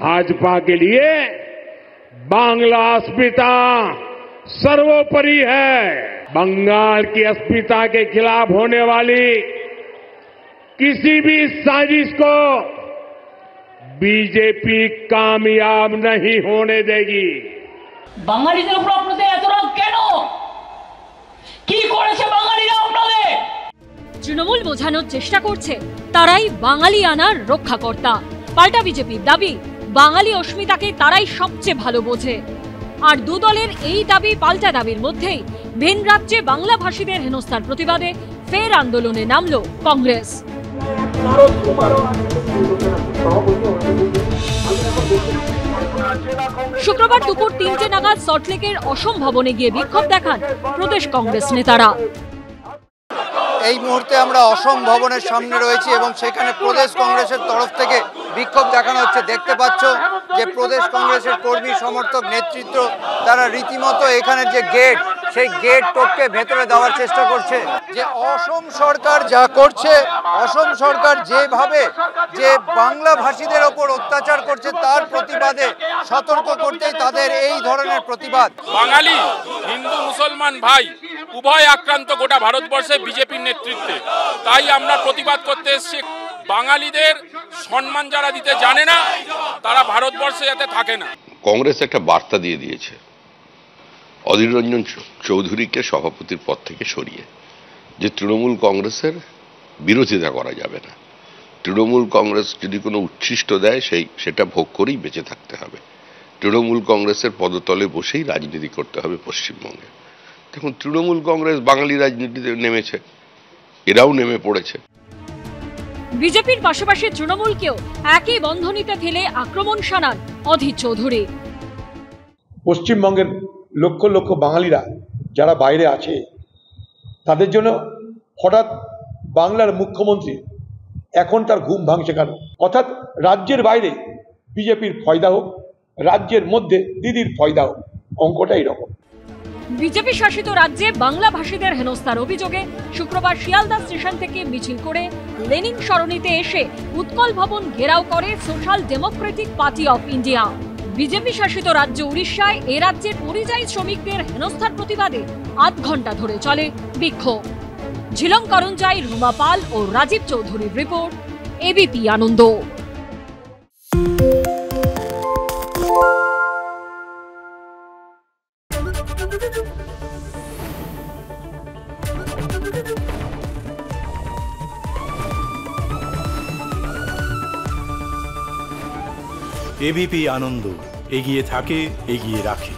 भाजपा के लिए बांग्ला अस्मिता सर्वोपरि है। बंगाल की अस्मिता के खिलाफ होने वाली किसी भी साजिश को बीजेपी कामयाब नहीं होने देगी। বাঙালিদের উপর আপনাদের এত রাগ কেন? কি করেছে বাঙালিরা আপনাদের? তৃণমূল বোঝানোর চেষ্টা করছে তারাই বাঙালি আনার রক্ষাকর্তা। পাল্টা বিজেপির দাবি বাঙালি অস্মিতাকে তারাই সবচেয়ে ভালো বোঝে। আর দু দলের এই দাবি পাল্টা দাবির মধ্যেই ভিন রাজ্যে বাংলা ভাষীদের হেনস্থার প্রতিবাদে ফের আন্দোলনে নামল কংগ্রেস। শুক্রবার দুপুর ৩টে নাগাদ সল্টলেকের অসম ভবনে গিয়ে বিক্ষোভ দেখান প্রদেশ কংগ্রেস নেতারা। এই মুহূর্তে আমরা অসম ভবনের সামনে রয়েছি এবং সেখানে প্রদেশ কংগ্রেসের তরফ থেকে বিক্ষোভ দেখানো হচ্ছে। দেখতে পাচ্ছ যে প্রদেশ কংগ্রেসের কর্মী সমর্থক নেতৃত্ব তারা রীতিমতো এখানে যে গেট সেই গেট টপকে ভেতরে দেওয়ার চেষ্টা করছে। যে অসম সরকার যা করছে, অসম সরকার যেভাবে যে বাংলা ভাষীদের ওপর অত্যাচার করছে তার প্রতিবাদে সতর্ক করতেই তাদের এই ধরনের প্রতিবাদ। বাঙালি হিন্দু মুসলমান ভাই উভয় আক্রান্ত গোটা ভারতবর্ষে বিজেপির নেতৃত্বে, তাই আমরা প্রতিবাদ করতে এসেছি। বাঙালিদের সম্মান যারা দিতে জানে না তারা ভারতবর্ষে যাতে থাকে না। কংগ্রেস একটা বার্তা দিয়ে দিয়েছে অধীর রঞ্জন চৌধুরীকে সভাপতির পদ থেকে সরিয়ে, যে তৃণমূল কংগ্রেসের বিরোধিতা করা যাবে না। তৃণমূল কংগ্রেস যদি কোনো উচ্ছিষ্ট দেয় সেটা ভোগ করেই বেঁচে থাকতে হবে। তৃণমূল কংগ্রেসের পদতলে বসেই রাজনীতি করতে হবে পশ্চিমবঙ্গে। দেখুন, তৃণমূল কংগ্রেস বাঙালি রাজনীতিতে নেমেছে, এরাও নেমে পড়েছে। বিজেপির পাশাপাশি তৃণমূলকেও একই বন্ধনীতে ফেলে আক্রমণ শানান অধীর চৌধুরী। পশ্চিমবঙ্গের লক্ষ লক্ষ বাঙালিরা যারা বাইরে আছে তাদের জন্য হঠাৎ বাংলার মুখ্যমন্ত্রী এখন তার ঘুম ভাঙছে কেন? অর্থাৎ রাজ্যের বাইরে বিজেপির ফয়দা হোক, রাজ্যের মধ্যে দিদির ফয়দা হোক, অঙ্কটা এরকম। বিজেপি শাসিত রাজ্যে বাংলা ভাষীদের হেনস্থার অভিযোগে শুক্রবার শিয়ালদা স্টেশন থেকে মিছিল করে লেনিন সরণিতে এসে উৎকল ভবন ঘেরাও করে social Democratic party of India. BJP শাসিত রাজ্য উড়িষ্যায় এ রাজ্যের পরিযায়ী শ্রমিকদের হেনস্থার প্রতিবাদে ৮ ঘন্টা ধরে চলে বিক্ষোভ। ঝিলম করঞ্জাই, রুমা পাল ও রাজীব চৌধুরীর রিপোর্ট, এবিপি আনন্দ। এবিপি আনন্দ এগিয়ে থাকে, এগিয়ে রাখে।